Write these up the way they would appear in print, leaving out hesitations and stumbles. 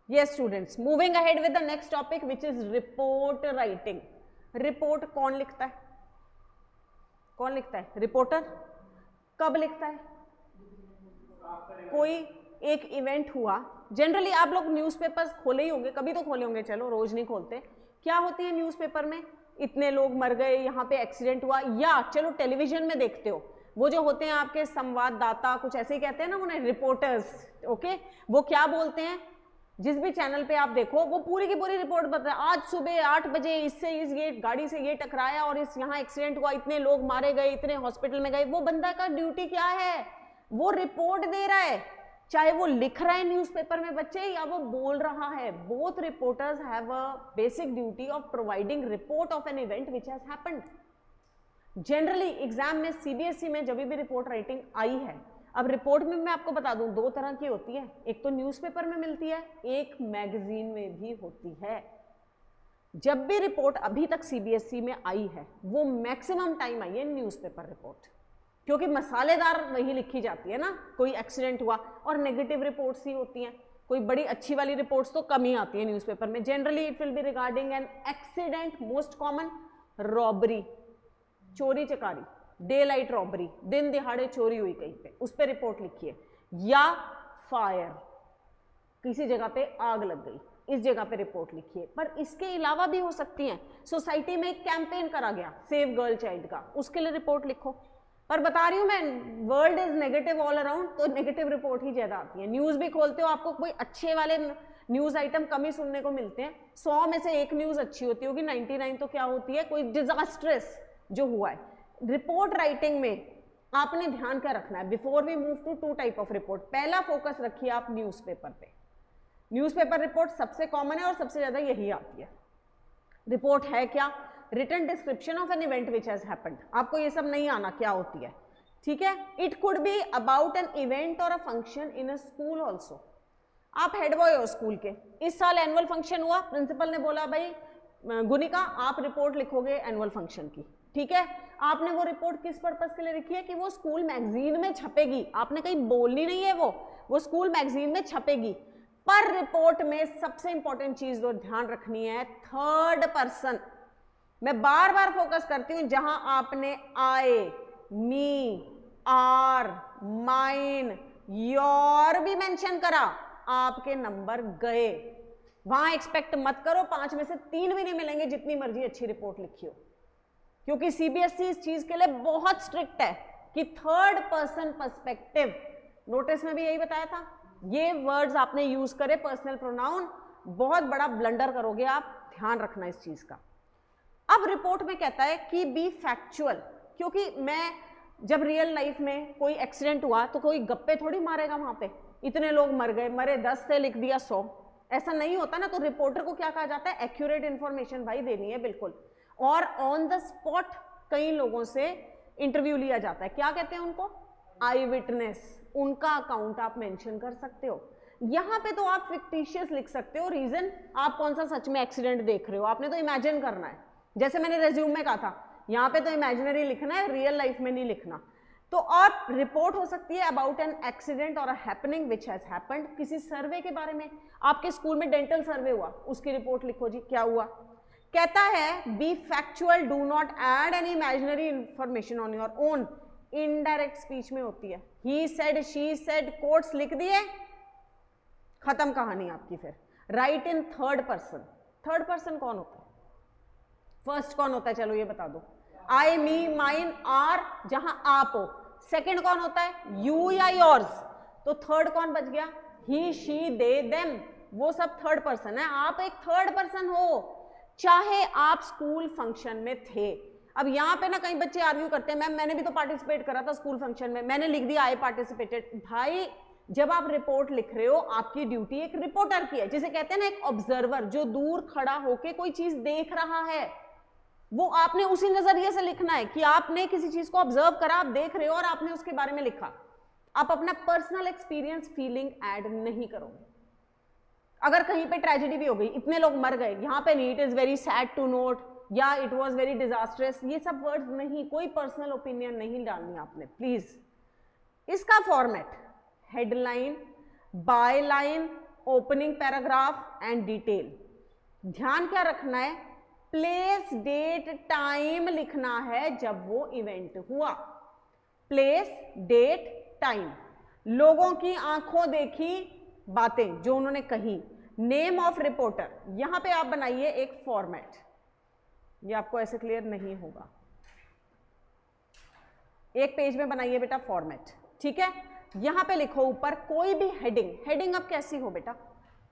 Yes students, moving ahead with the next topic which is report writing. Report कौन लिखता है? कौन लिखता है? रिपोर्टर। कब लिखता है? कोई एक इवेंट हुआ, जनरली आप लोग न्यूज़पेपर्स खोले ही होंगे, कभी तो खोले होंगे, चलो रोज नहीं खोलते। क्या होती है न्यूज़पेपर में? इतने लोग मर गए, यहाँ पे एक्सीडेंट हुआ, या चलो टेलीविजन में देखते हो वो जो होते हैं आपके संवाददाता, कुछ ऐसे ही कहते हैं ना उन्हें, रिपोर्टर्स। ओके, वो क्या बोलते हैं? जिस भी चैनल पे आप देखो वो पूरी की पूरी रिपोर्ट बता, आज सुबह 8 बजे इससे इस ये गाड़ी से ये टकराया और इस यहाँ एक्सीडेंट हुआ, इतने लोग मारे गए, इतने हॉस्पिटल में गए। वो बंदा का ड्यूटी क्या है? वो रिपोर्ट दे रहा है, चाहे वो लिख रहा है न्यूज़पेपर में बच्चे या वो बोल रहा है। Both reporters have a basic duty of providing report of an event which has happened. Generally exam में सीबीएसई में जब भी रिपोर्ट राइटिंग आई है, अब रिपोर्ट में मैं आपको बता दूं 2 तरह की होती है, एक तो न्यूज़पेपर में मिलती है, एक मैगजीन में भी होती है। जब भी रिपोर्ट अभी तक सीबीएसई में आई है वो मैक्सिमम टाइम आई है न्यूज़पेपर रिपोर्ट, क्योंकि मसालेदार वही लिखी जाती है ना, कोई एक्सीडेंट हुआ, और नेगेटिव रिपोर्ट्स ही होती हैं, कोई बड़ी अच्छी वाली रिपोर्ट्स तो कम ही आती है न्यूज़पेपर में। Generally it will be regarding an accident, most common robbery, चोरी चकारी, डे लाइट रॉबरी, दिन दिहाड़े चोरी हुई कहीं पे, उस पर रिपोर्ट लिखिए, या फायर, किसी जगह पे आग लग गई, इस जगह पे रिपोर्ट लिखिए। पर इसके अलावा भी हो सकती हैं, सोसाइटी में एक कैंपेन करा गया सेव गर्ल चाइल्ड का, उसके लिए रिपोर्ट लिखो। पर बता रही हूं मैं, world is negative all around, तो नेगेटिव रिपोर्ट ही ज्यादा आती है। न्यूज भी खोलते हो आपको कोई अच्छे वाले न्यूज आइटम कम ही सुनने को मिलते हैं, 100 में से एक न्यूज अच्छी होती होगी, 99 तो क्या होती है, कोई डिजास्ट्रस जो हुआ है। रिपोर्ट राइटिंग में आपने ध्यान क्या रखना है? Before we move to 2 type of report, पहला फोकस रखिए आप न्यूज़पेपर पे। न्यूज़पेपर रिपोर्ट सबसे कॉमन है और सबसे ज्यादा यही आती है। रिपोर्ट है क्या? Written description of an event which has happened. आपको ये सब नहीं आना क्या होती है, ठीक है। It could be about an event और a function in a school also. आप हेड बॉय हो स्कूल के, इस साल एनुअल फंक्शन हुआ, प्रिंसिपल ने बोला भाई गुनिका आप रिपोर्ट लिखोगे एनुअल फंक्शन की, ठीक है। आपने वो रिपोर्ट किस पर्पस के लिए लिखी है कि वो स्कूल मैगजीन में छपेगी, आपने कहीं बोलनी नहीं है, वो स्कूल मैगजीन में छपेगी। पर रिपोर्ट में सबसे इंपॉर्टेंट चीज जो ध्यान रखनी है, थर्ड पर्सन। मैं बार बार फोकस करती हूं, जहां आपने आई, मी, आर, माइन, योर भी मेंशन करा, आपके नंबर गए। वहां एक्सपेक्ट मत करो 5 में से 3 भी नहीं मिलेंगे, जितनी मर्जी अच्छी रिपोर्ट लिखी हो, क्योंकि सीबीएसई इस चीज के लिए बहुत स्ट्रिक्ट है कि थर्ड पर्सन पर्सपेक्टिव। नोटिस में भी यही बताया था, ये वर्ड्स आपने यूज करे पर्सनल प्रोनाउन, बहुत बड़ा ब्लंडर करोगे आप, ध्यान रखना इस चीज का। अब रिपोर्ट में कहता है कि बी फैक्चुअल, क्योंकि मैं जब रियल लाइफ में कोई एक्सीडेंट हुआ तो कोई गप्पे थोड़ी मारेगा, वहां पे इतने लोग मर गए, मरे 10 से लिख दिया 100, ऐसा नहीं होता ना। तो रिपोर्टर को क्या कहा जाता है? एक्यूरेट इंफॉर्मेशन भाई देनी है बिल्कुल। और ऑन द स्पॉट कई लोगों से इंटरव्यू लिया जाता है, क्या कहते हैं उनको? आई विटनेस, उनका अकाउंट आप मेंशन कर सकते हो। यहां पे तो आप फिक्टिशियस लिख सकते हो, रीजन आप कौन सा सच में एक्सीडेंट देख रहे हो, आपने तो इमेजिन करना है, जैसे मैंने रेज्यूम में कहा था, यहाँ पे तो इमेजिनरी लिखना है, रियल लाइफ में नहीं लिखना। तो और रिपोर्ट हो सकती है अबाउट एन एक्सीडेंट और अ हैपनिंग विच हैज हैपेंड, किसी सर्वे के बारे में, आपके स्कूल में डेंटल सर्वे हुआ, उसकी रिपोर्ट लिखो जी, क्या हुआ। कहता है be factual, do not add any imaginary information on your own. Indirect speech में होती है, he said, she said, quotes लिख दिए, खत्म कहानी आपकी। फिर write in third person. Third person कौन होता है? फर्स्ट कौन होता है, चलो ये बता दो, आई, मी, माइन, आर, जहां आप हो। सेकंड कौन होता है? यू या योर्स। तो थर्ड कौन बच गया? ही, शी, दे, देम, वो सब थर्ड पर्सन है। आप एक थर्ड पर्सन हो, चाहे आप स्कूल फंक्शन में थे। अब यहाँ पे ना कई बच्चे आर्ग्यू करते हैं, मैम मैंने भी तो पार्टिसिपेट करा था स्कूल फंक्शन में, मैंने लिख दिया आई पार्टिसिपेटेड। भाई जब आप रिपोर्ट लिख रहे हो, आपकी ड्यूटी एक रिपोर्टर की है, जिसे कहते हैं ना एक ऑब्जर्वर, जो दूर खड़ा होके कोई चीज देख रहा है, वो आपने उसी नजरिए से लिखना है कि आपने किसी चीज को ऑब्जर्व करा, आप देख रहे हो और आपने उसके बारे में लिखा। आप अपना पर्सनल एक्सपीरियंस, फीलिंग ऐड नहीं करोगे। अगर कहीं पे ट्रेजेडी भी हो गई, इतने लोग मर गए, यहाँ पे नहीं, it is very sad to note, या इट वाज वेरी डिजास्ट्रस, ये सब वर्ड्स नहीं, कोई पर्सनल ओपिनियन नहीं डालनी आपने प्लीज। इसका format headline, by line opening paragraph and detail. ध्यान क्या रखना है, प्लेस डेट टाइम लिखना है जब वो इवेंट हुआ। प्लेस डेट टाइम, लोगों की आंखों देखी बातें जो उन्होंने कही, नेम ऑफ रिपोर्टर। यहां पे आप बनाइए एक फॉर्मेट, ये आपको ऐसे क्लियर नहीं होगा, एक पेज में बनाइए बेटा फॉर्मेट, ठीक है। यहां पे लिखो ऊपर कोई भी हेडिंग, हेडिंग अब कैसी हो बेटा,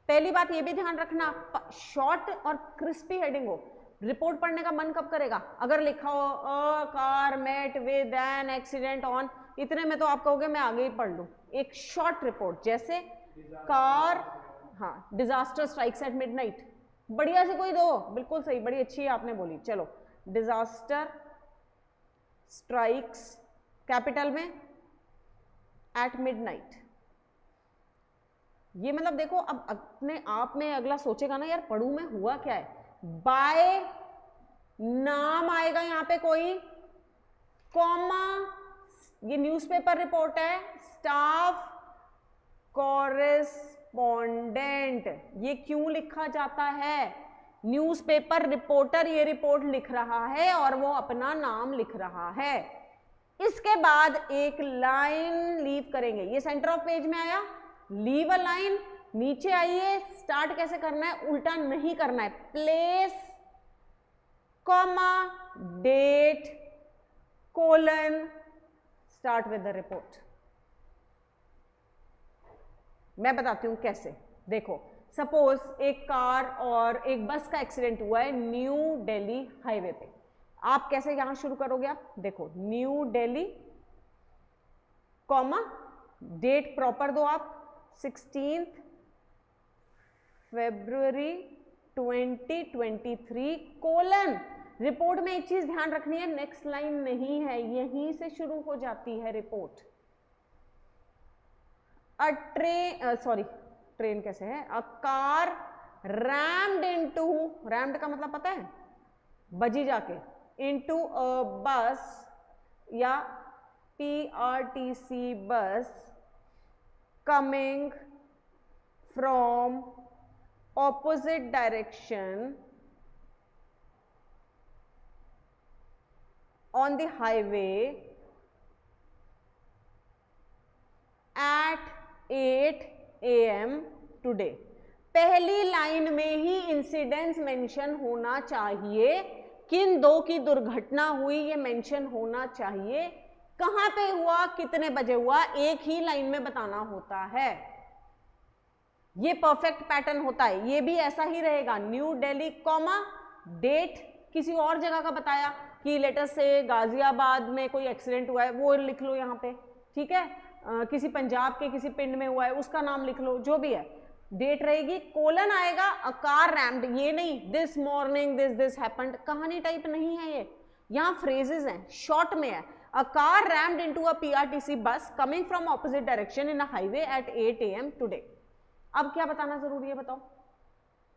पहली बात ये भी ध्यान रखना शॉर्ट और क्रिस्पी हेडिंग हो। रिपोर्ट पढ़ने का मन कब करेगा, अगर लिखा हो a car met with an accident on, इतने में तो आप कहोगे मैं आगे ही पढ़ लूं। एक शॉर्ट रिपोर्ट जैसे कार, हाँ, डिजास्टर स्ट्राइक्स एट मिडनाइट, बढ़िया से कोई दो, बिल्कुल सही, बड़ी अच्छी है आपने बोली। चलो, डिजास्टर स्ट्राइक्स कैपिटल में एट मिडनाइट। ये मतलब देखो, अब अपने आप में अगला सोचेगा ना यार पढ़ूं मैं, हुआ क्या है। बाय नाम आएगा यहां पे कोई, कॉमा, ये न्यूज़पेपर रिपोर्ट है, स्टाफ कॉरेस्पॉन्डेंट, ये क्यों लिखा जाता है, न्यूज़पेपर रिपोर्टर ये रिपोर्ट लिख रहा है और वो अपना नाम लिख रहा है। इसके बाद एक लाइन लीव करेंगे, ये सेंटर ऑफ पेज में आया, लीव अ लाइन, नीचे आइए, स्टार्ट कैसे करना है, उल्टा नहीं करना है, place comma date colon start with the report. मैं बताती हूं कैसे, देखो सपोज एक कार और एक बस का एक्सीडेंट हुआ है न्यू दिल्ली हाईवे पे, आप कैसे यहां शुरू करोगे, आप देखो New Delhi comma date proper दो आप 16 फरवरी 2023 कोलन, रिपोर्ट में एक चीज ध्यान रखनी है, नेक्स्ट लाइन नहीं है, यहीं से शुरू हो जाती है रिपोर्ट। अ ट्रेन कैसे है, a car rammed into, rumped का मतलब पता है, बजी जाके, इनटू अ बस या PRTC bus coming from opposite direction on the highway at 8 AM today। पहली लाइन में ही इंसिडेंस मेंशन होना चाहिए, किन दो की दुर्घटना हुई ये मेंशन होना चाहिए, कहां पे हुआ, कितने बजे हुआ, एक ही लाइन में बताना होता है। ये परफेक्ट पैटर्न होता है, ये भी ऐसा ही रहेगा, न्यू दिल्ली कॉमा डेट किसी और जगह का बताया कि लेटर से गाजियाबाद में कोई एक्सीडेंट हुआ है वो लिख लो यहाँ पे, ठीक है, किसी पंजाब के किसी पिंड में हुआ है उसका नाम लिख लो, जो भी है, डेट रहेगी, कोलन आएगा, अ कार रैम्ड, ये नहीं दिस मॉर्निंग दिस हैपेंड, कहानी टाइप नहीं है ये, यहाँ फ्रेजेस हैं, शॉर्ट में है, a car rammed into a PRTC bus coming from opposite direction in a highway at 8 AM today. अब क्या बताना जरूरी है बताओ,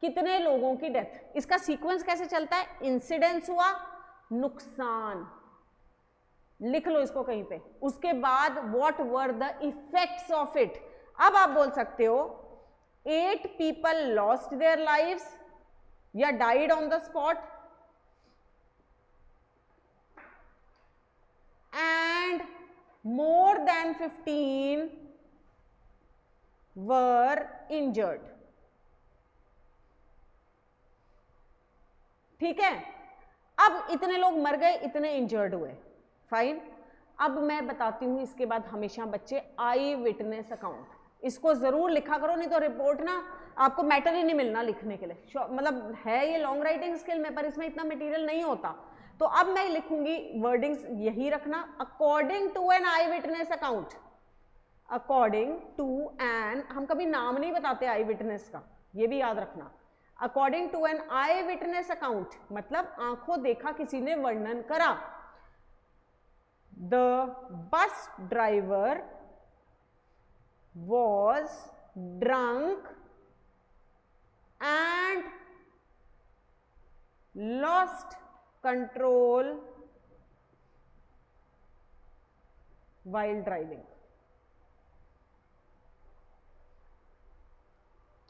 कितने लोगों की डेथ, इसका सीक्वेंस कैसे चलता है, इंसिडेंस हुआ, नुकसान लिख लो इसको कहीं पे, उसके बाद what were the effects of it. अब आप बोल सकते हो 8 पीपल लॉस्ट देयर लाइव्स या died on the spot and more than 15 were injured. ठीक है, अब इतने लोग मर गए, इतने इंजर्ड हुए, फाइन। अब मैं बताती हूं इसके बाद हमेशा बच्चे आई विटनेस अकाउंट, इसको जरूर लिखा करो, नहीं तो रिपोर्ट ना आपको मैटर ही नहीं मिलना लिखने के लिए, मतलब है ये लॉन्ग राइटिंग स्किल में पर इसमें इतना मटेरियल नहीं होता, तो अब मैं लिखूंगी वर्डिंग्स यही रखना, according to an I witness account, according to an, हम कभी नाम नहीं बताते आई विटनेस का, ये भी याद रखना, according to an I witness account मतलब आंखों देखा किसी ने वर्णन करा, the bus driver was drunk and lost control while driving।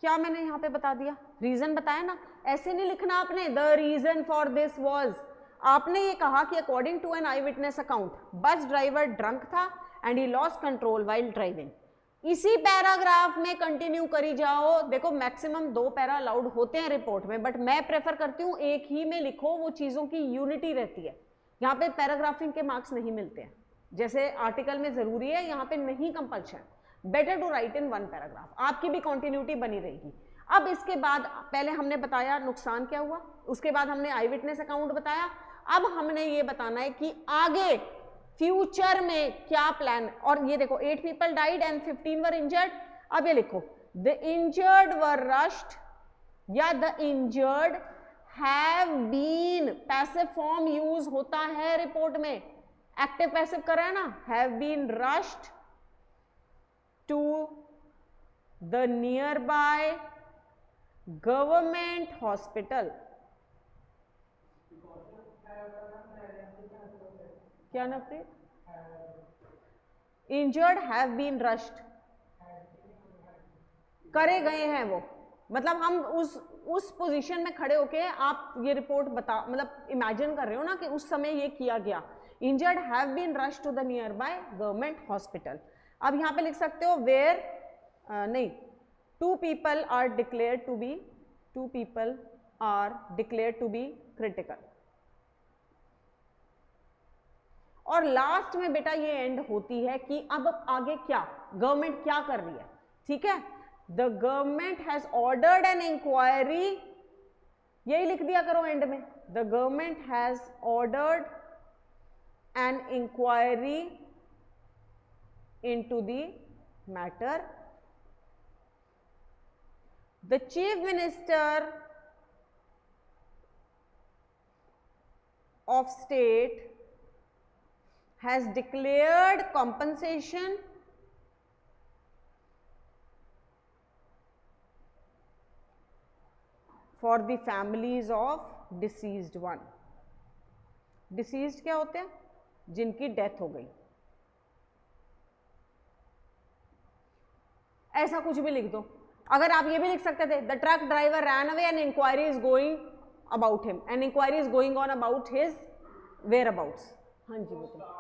क्या मैंने यहाँ पे बता दिया, रीजन बताया ना, ऐसे नहीं लिखना आपने the reason for this was, आपने ये कहा कि according to an I witness account bus driver drunk था and he loss control while driving. इसी पैराग्राफ में कंटिन्यू करी जाओ। देखो मैक्सिमम 2 पैरा अलाउड होते हैं रिपोर्ट में, बट मैं प्रेफर करती हूँ एक ही में लिखो, वो चीज़ों की यूनिटी रहती है। यहाँ पे पैराग्राफिंग के मार्क्स नहीं मिलते हैं, जैसे आर्टिकल में ज़रूरी है, यहाँ पे नहीं compulsion. Better to write in 1 paragraph, आपकी भी कंटिन्यूटी बनी रहेगी। अब इसके बाद पहले हमने बताया नुकसान क्या हुआ, उसके बाद हमने आई विटनेस अकाउंट बताया, अब हमने ये बताना है कि आगे फ्यूचर में क्या प्लान। और ये देखो 8 people died and 15 were injured. अब ये लिखो द इंजर्ड वर रश्ड या the injured have been, passive form use होता है रिपोर्ट में, एक्टिव पैसिव कर रहा है ना, have been rushed to the nearby government hospital. क्या Navpreet, injured have been rushed, करे गए हैं वो, मतलब हम उस पोजीशन में खड़े होके आप ये रिपोर्ट बता, मतलब इमेजिन कर रहे हो ना कि उस समय ये किया गया। Injured have been rushed to the nearby government hospital. अब यहाँ पे लिख सकते हो वेयर नहीं, 2 people are declared to be critical। और लास्ट में बेटा ये एंड होती है कि अब आगे क्या, गवर्नमेंट क्या कर रही है, ठीक है। The government has ordered an inquiry, यही लिख दिया करो एंड में, the government has ordered an inquiry into the matter. The Chief Minister of State has declared compensation for the families of deceased one। Deceased क्या होते हैं, जिनकी death हो गई, ऐसा कुछ भी लिख दो। अगर आप ये भी लिख सकते थे the truck driver ran away and inquiry is going about him, and inquiry is going on about his whereabouts. हाँ जी बेटा,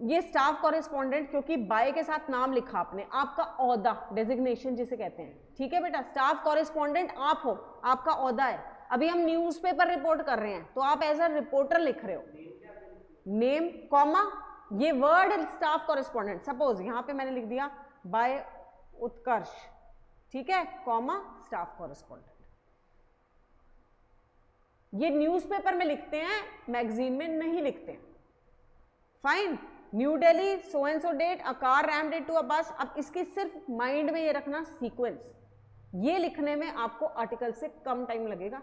ये स्टाफ कॉरेस्पॉन्डेंट, क्योंकि बाय के साथ नाम लिखा आपने, आपका ओहदा, डेजिग्नेशन जिसे कहते हैं, ठीक है बेटा। स्टाफ कॉरेस्पॉन्डेंट आप हो, आपका ओहदा है। अभी हम न्यूज़पेपर रिपोर्ट कर रहे हैं तो आप एज अ रिपोर्टर लिख रहे हो, नेम कॉमा ये वर्ड स्टाफ कॉरेस्पॉन्डेंट। सपोज यहाँ पे मैंने लिख दिया बाय उत्कर्ष, ठीक है, कॉमा स्टाफ कॉरेस्पॉन्डेंट। ये न्यूज़पेपर में लिखते हैं, मैगजीन में नहीं लिखते। Fine. New Delhi so and so date, a car rammed into a bus. अब इसकी सिर्फ माइंड में ये रखना सीक्वेंस, ये लिखने में आपको आर्टिकल से कम टाइम लगेगा,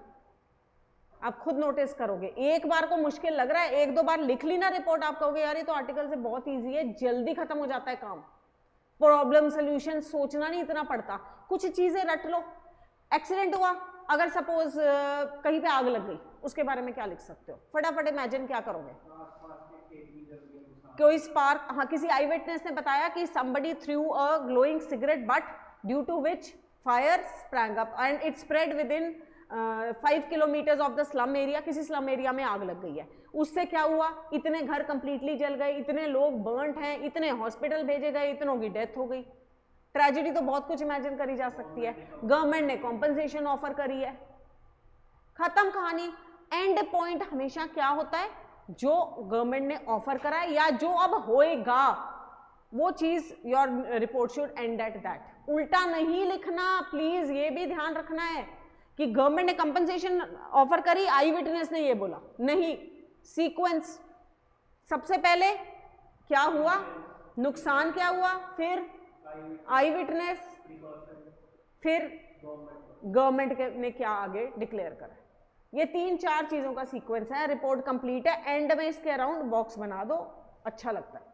आप खुद नोटिस करोगे। एक बार को मुश्किल लग रहा है, 1-2 बार लिख ली ना रिपोर्ट, आप कहोगे यार ये तो आर्टिकल से बहुत ईजी है, जल्दी खत्म हो जाता है काम, प्रॉब्लम सोल्यूशन सोचना नहीं इतना पड़ता, कुछ चीजें रट लो। एक्सीडेंट हुआ, अगर सपोज कहीं पे आग लग गई, उसके बारे में क्या लिख सकते हो, फटाफट इमेजिन क्या करोगे। कोई स्पार्क, हाँ, किसी आई विटनेस ने बताया कि somebody threw a glowing cigarette but due to which fire sprang up and it spread within 5 kilometers of the slum area। किसी स्लम एरिया में आग लग गई है, उससे क्या हुआ, इतने घर कंप्लीटली जल गए, इतने लोग बर्न्ड हैं, इतने हॉस्पिटल भेजे गए, इतनों की डेथ हो गई। ट्रेजेडी तो बहुत कुछ इमेजिन करी जा सकती है। गवर्नमेंट ने कॉम्पनसेशन ऑफर करी है, खत्म कहानी। एंड पॉइंट हमेशा क्या होता है, जो गवर्नमेंट ने ऑफर करा है या जो अब होएगा वो चीज, your report should and at that. उल्टा नहीं लिखना प्लीज, ये भी ध्यान रखना है कि गवर्नमेंट ने कंपनसेशन ऑफर करी, आई विटनेस ने ये बोला, नहीं, सीक्वेंस। सबसे पहले क्या हुआ, नुकसान क्या हुआ, फिर आई विटनेस, फिर गवर्नमेंट ने क्या आगे डिक्लेयर करा। ये 3-4 चीजों का सीक्वेंस है। रिपोर्ट कंप्लीट है, एंड में इसके अराउंड बॉक्स बना दो, अच्छा लगता है।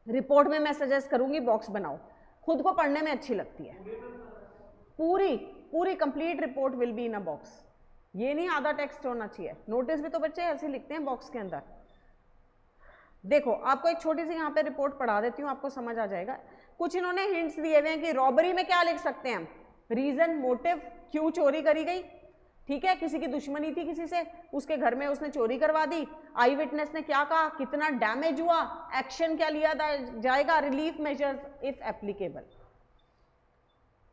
रिपोर्ट में मैं सजेस्ट करूंगी बॉक्स बनाओ, खुद को पढ़ने में अच्छी लगती है। पूरी complete report will be in a box, ये नहीं आधा टेक्स्ट होना चाहिए। नोटिस भी तो बच्चे ऐसे लिखते हैं बॉक्स के अंदर। देखो आपको एक छोटी सी यहाँ पे रिपोर्ट पढ़ा देती हूँ, आपको समझ आ जाएगा। कुछ इन्होंने हिंट्स दिए हुए हैं कि रॉबरी में क्या लिख सकते हैं हम, रीजन, मोटिव, क्यों चोरी करी गई, ठीक है, किसी की दुश्मनी थी किसी से, उसके घर में उसने चोरी करवा दी, आई विटनेस ने क्या कहा, कितना डैमेज हुआ, एक्शन क्या लिया जाएगा, रिलीफ मेजर्स इफ एप्लीकेबल।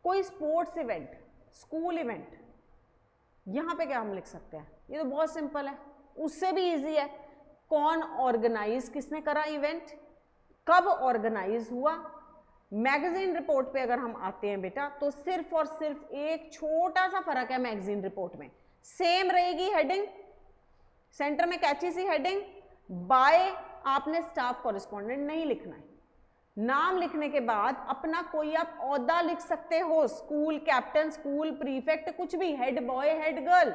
कोई स्पोर्ट्स इवेंट, स्कूल इवेंट, यहां पे क्या हम लिख सकते हैं, ये तो बहुत सिंपल है, उससे भी इजी है, कौन ऑर्गेनाइज, किसने करा इवेंट, कब ऑर्गेनाइज हुआ। मैगजीन रिपोर्ट पे अगर हम आते हैं बेटा तो सिर्फ और सिर्फ एक छोटा सा फर्क है, मैगजीन रिपोर्ट में सेम रहेगी हेडिंग, सेंटर में कैची सी हेडिंग, बाय आपने स्टाफ कॉरेस्पॉन्डेंट नहीं लिखना है, नाम लिखने के बाद अपना कोई आप ओहदा लिख सकते हो, स्कूल कैप्टन, स्कूल प्रीफेक्ट, कुछ भी, हेड बॉय, हेड गर्ल,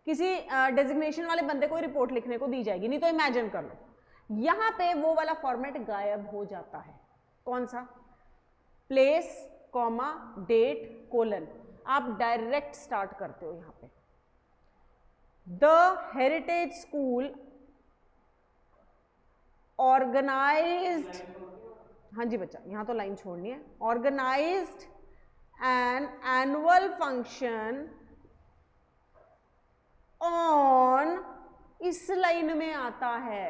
किसी डेजिग्नेशन वाले बंदे को रिपोर्ट लिखने को दी जाएगी, नहीं तो इमेजिन कर लो यहां पे वो वाला फॉर्मेट गायब हो जाता है। कौन सा, प्लेस, कॉमा, डेट, कोलन, आप डायरेक्ट स्टार्ट करते हो यहां पे, द हेरिटेज स्कूल ऑर्गेनाइज्ड, हाँ जी बच्चा यहां तो लाइन छोड़नी है, organised an annual function on, इस लाइन में आता है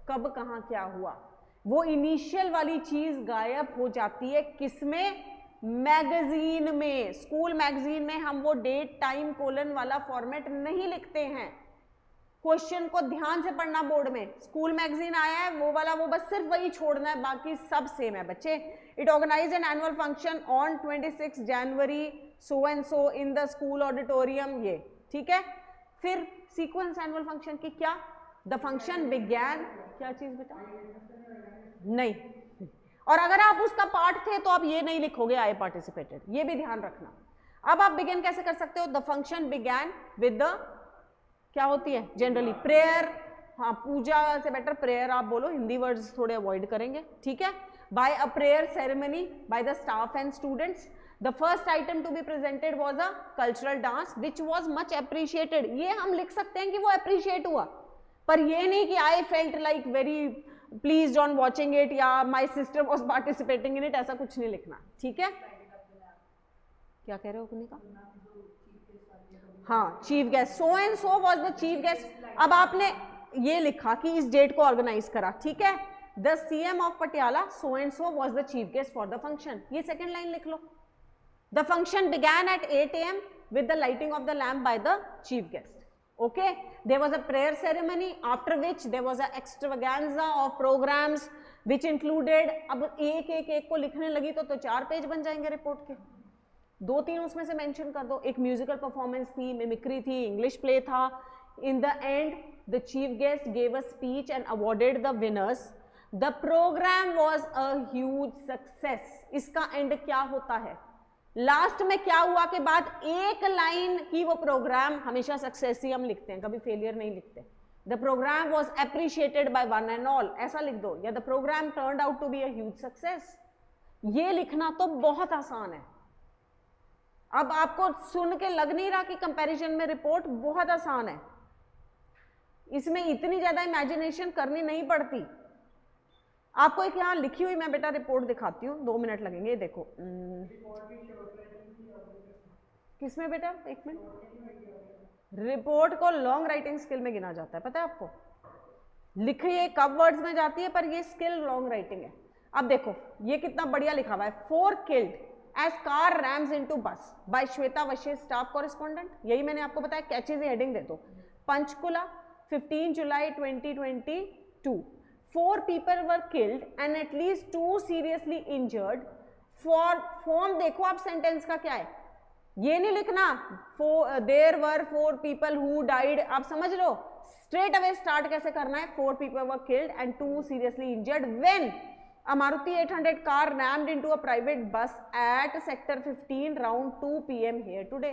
कब कहां क्या हुआ, वो इनिशियल वाली चीज गायब हो जाती है किसमें, मैगजीन में। स्कूल मैगजीन में हम वो डेट, टाइम, कोलन वाला फॉर्मेट नहीं लिखते हैं, क्वेश्चन को ध्यान से पढ़ना बोर्ड में, स्कूल मैगजीन आया है वो वाला, वो बस सिर्फ वही छोड़ना है, बाकी सब सेम है बच्चे। It organise an annual function on 26 January so and so in the school auditorium, ये ठीक है। फिर सीक्वेंस एनुअल फंक्शन की क्या, द फंक्शन बिगैन, क्या चीज बेटा, नहीं, और अगर आप उसका पार्ट थे तो आप ये नहीं लिखोगे आई पार्टिसिपेटेड, ये भी ध्यान रखना। अब आप बिगिन कैसे कर सकते हो, the function began with the, क्या होती है जनरली प्रेयर, हाँ पूजा से बेटर प्रेयर आप बोलो, हिंदी वर्ड्स थोड़े अवॉइड करेंगे, ठीक है। By a prayer ceremony by the staff and students, the first item to be presented was a cultural dance which was much appreciated, ये हम लिख सकते हैं कि वो अप्रिशिएट हुआ, पर ये नहीं कि I felt like very please on watching it या my sister was participating in it, ऐसा कुछ नहीं लिखना, ठीक है। क्या कह रहे हो कुनिका, हाँ chief guest, so and so was the chief guest, अब आपने ये लिखा कि इस डेट को ऑर्गेनाइज करा, ठीक है, the CM of Patiala so and so was the chief guest for the function, ये सेकेंड लाइन लिख लो। The function began at 8 AM with the lighting of the lamp by the chief guest. Okay, there was a prayer ceremony after which there was an extravaganza of programs which included, अब एक को लिखने लगी तो 4 page बन जाएंगे report के, 2-3 उसमें से मेंशन कर दो, एक म्यूजिकल परफॉर्मेंस थी, मिमिक्री थी, इंग्लिश प्ले था, in the end the chief guest gave a speech and awarded the winners, the program was a huge success। इसका एंड क्या होता है, लास्ट में क्या हुआ के बाद एक लाइन की वो प्रोग्राम, हमेशा सक्सेस ही हम लिखते हैं, कभी फेलियर नहीं लिखते, the programme was appreciated by one and all, ऐसा लिख दो, या the programme turned out to be a huge success, ये लिखना तो बहुत आसान है। अब आपको सुन के लग नहीं रहा कि कंपैरिजन में रिपोर्ट बहुत आसान है, इसमें इतनी ज्यादा इमेजिनेशन करनी नहीं पड़ती। आपको एक यहाँ लिखी हुई मैं बेटा रिपोर्ट दिखाती हूँ, 2 मिनट लगेंगे, देखो किसमें बेटा, एक मिनट, रिपोर्ट को लॉन्ग राइटिंग स्किल में गिना जाता है, पता है आपको, लिखिए कब वर्ड्स में जाती है पर ये स्किल लॉन्ग राइटिंग है। अब देखो ये कितना बढ़िया लिखा हुआ है, 4 killed as car rams into bus by Shweta वशे स्टाफ कॉरेस्पॉन्डेंट, यही मैंने आपको बताया, कैची सी हेडिंग दे दो, पंचकुला 15 जुलाई 2022, 4 people were killed and at least 2 seriously injured, form देखो आप सेंटेंस का क्या है, ये नहीं लिखना there were 4 people who died, आप समझ लो स्ट्रेट अवे स्टार्ट कैसे करना है, 4 people were killed and 2 seriously injured when a Maruti 800 car rammed into a private bus at sector 15 around 2 PM here today।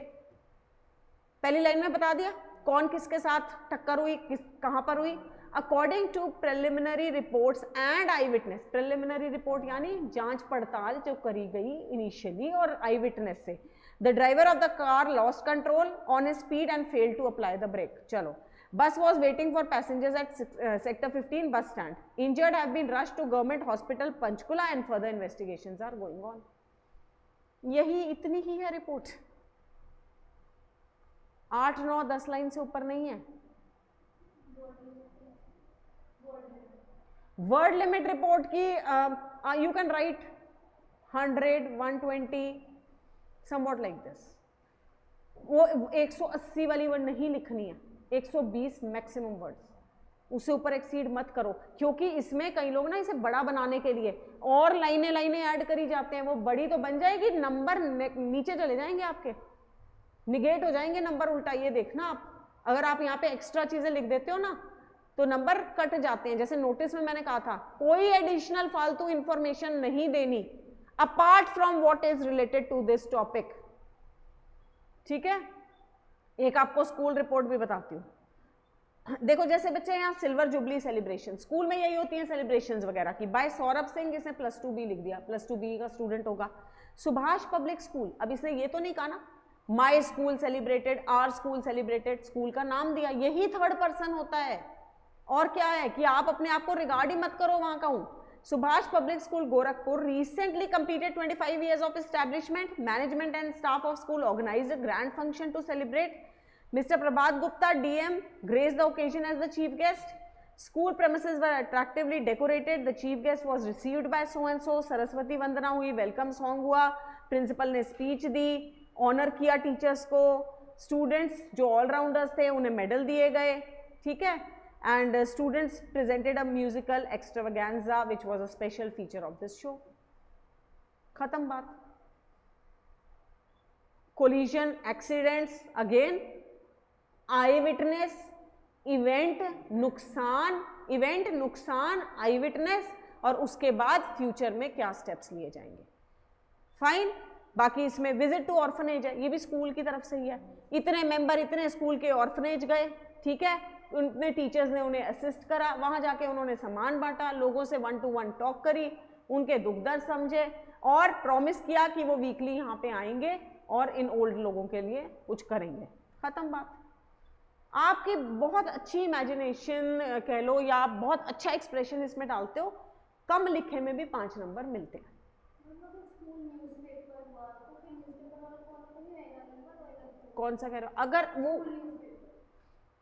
पहली लाइन में बता दिया कौन किसके साथ टक्कर हुई, किस कहां पर हुई, according to preliminary reports and eyewitness, preliminary report यानी जांच पड़ताल जो करी गई इनिशियली और आई विटनेस से, the driver of the car lost control on a speed and fail to apply the brake. चलो Bus was waiting for passengers at sector 15 bus stand. Injured have been rushed to government hospital Panchkula and further investigations are going on. यही इतनी ही है report, 8, 9, 10 line से ऊपर नहीं है. Word limit report की you can write 100, 120 somewhat like this. वो 180 वाली वर्ड नहीं लिखनी है, 120 मैक्सिमम वर्ड्स, उससे ऊपर एक्सीड मत करो, क्योंकि इसमें कई लोग ना इसे बड़ा बनाने के लिए और लाइनें ऐड करी जाते हैं. वो बड़ी तो बन जाएगी, नंबर नीचे चले जाएंगे आपके, निगेट हो जाएंगे नंबर उल्टा. ये देखना आप, अगर आप यहाँ पे एक्स्ट्रा चीजें लिख देते हो ना तो नंबर कट जाते हैं. जैसे नोटिस में मैंने कहा था कोई एडिशनल फालतू इंफॉर्मेशन नहीं देनी apart from what is related to this topic. ठीक है, एक आपको स्कूल रिपोर्ट भी बताती हूँ. देखो जैसे बच्चे यहाँ सिल्वर जुबली सेलिब्रेशन, स्कूल में यही होती हैं सेलिब्रेशंस वगैरह की. बाय सौरभ सिंह, इसने +2B लिख दिया, +2B का स्टूडेंट होगा. सुभाष पब्लिक स्कूल, अब इसने ये तो नहीं कहा ना my school celebrated, our school celebrated, school का नाम दिया, यही थर्ड पर्सन होता है. और क्या है कि आप अपने आप को रिगार्ड ही मत करो वहां का हूं. Subhash public school Gorakhpur recently completed 25 years of establishment. Management and staff of school organized a grand function to celebrate. Mr. Prabhat Gupta, DM, graced the occasion as the chief guest. School premises were attractively decorated. The chief guest was received by so and so. Saraswati Vandana हुई, welcome song हुआ, principal ने speech दी, honour किया teachers को, students जो allrounders थे उन्हें medal दिए गए. ठीक है, and students presented a musical extravaganza which was a special feature of this show. खत्म बात. collision accidents again, आई विटनेस, इवेंट नुकसान आई विटनेस, और उसके बाद फ्यूचर में क्या स्टेप्स लिए जाएंगे. फाइन. बाकी इसमें विजिट टू ऑर्फनेज है, ये भी स्कूल की तरफ से ही है. इतने मेंबर इतने स्कूल के ऑर्फनेज गए, ठीक है, उनने टीचर्स ने उन्हें असिस्ट करा, वहां जाके उन्होंने सामान बांटा, लोगों से 1-to-1 टॉक करी, उनके दुख दर्द समझे और प्रॉमिस किया कि वो वीकली यहाँ पे आएंगे और इन ओल्ड लोगों के लिए कुछ करेंगे. खत्म बात. आपकी बहुत अच्छी इमेजिनेशन कह लो या आप बहुत अच्छा एक्सप्रेशन इसमें डालते हो, कम लिखे में भी 5 नंबर मिलते हैं. कौन सा कह रहे हो? अगर वो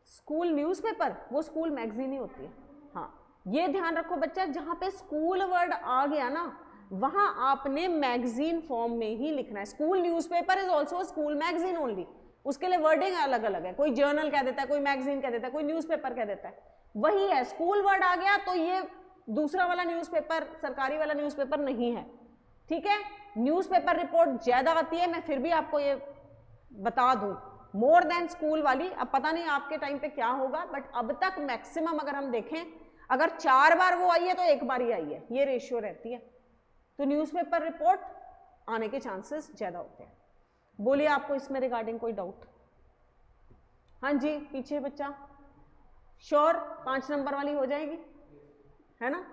स्कूल न्यूज़पेपर, वो स्कूल मैगजीन ही होती है. हाँ, ये ध्यान रखो बच्चा, जहाँ पे स्कूल वर्ड आ गया ना वहाँ आपने मैगजीन फॉर्म में ही लिखना है. School newspaper is also school magazine only. उसके लिए वर्डिंग अलग अलग है, कोई जर्नल कह देता है, कोई मैगजीन कह देता है, कोई न्यूज़पेपर कह देता है. वही है, स्कूल वर्ड आ गया तो ये दूसरा वाला न्यूज़पेपर, सरकारी वाला न्यूज़पेपर नहीं है. ठीक है, न्यूज़पेपर रिपोर्ट ज़्यादा आती है, मैं फिर भी आपको ये बता दूं, मोर देन स्कूल वाली. अब पता नहीं आपके टाइम पे क्या होगा, बट अब तक मैक्सिमम अगर हम देखें, अगर 4 बार वो आई है तो 1 बार ही आई है, ये रेशियो रहती है. तो न्यूज़पेपर रिपोर्ट आने के चांसेस ज़्यादा होते हैं. बोलिए आपको इसमें रिगार्डिंग कोई डाउट? हाँ जी, पीछे बच्चा. श्योर 5 नंबर वाली हो जाएगी, है ना?